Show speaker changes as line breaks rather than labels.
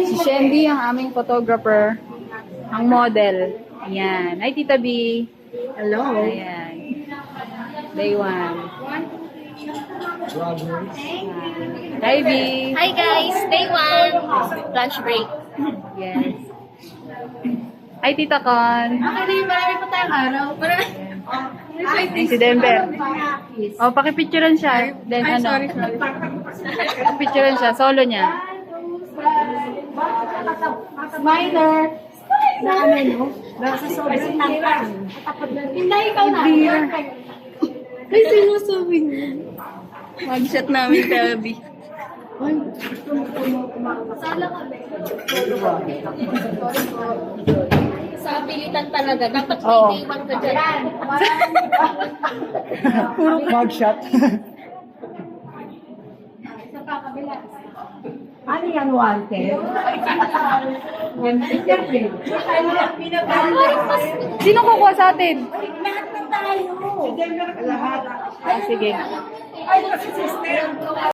Si Shendy ang aming photographer. Ang model. Ayan. Hi, Tita B.
Hello.
Ayan. Day 1. Hi, B.
Hi guys, day 1, lunch break.
Yes. Hi, Tita Con.
Marami pa tayong araw.
Ay, si Denver. Oh, pakipicturean siya. Then, sorry. Pakipicturean siya. Solo niya.
Smiler. Na ano, no? Nasa sobrang tangkang. Hindi, ikaw na. Ay, sinusabi niya.
Mag-shot namin Tabi. Sa pilitan talaga, dapat may
Oo.
day 1 ka dyan.
Puro mugshot.
Ano yan, wanted? Siyempre.
Sino kukuha sa atin?
Lahat na tayo.
Ah, sige.
Ay, si sister.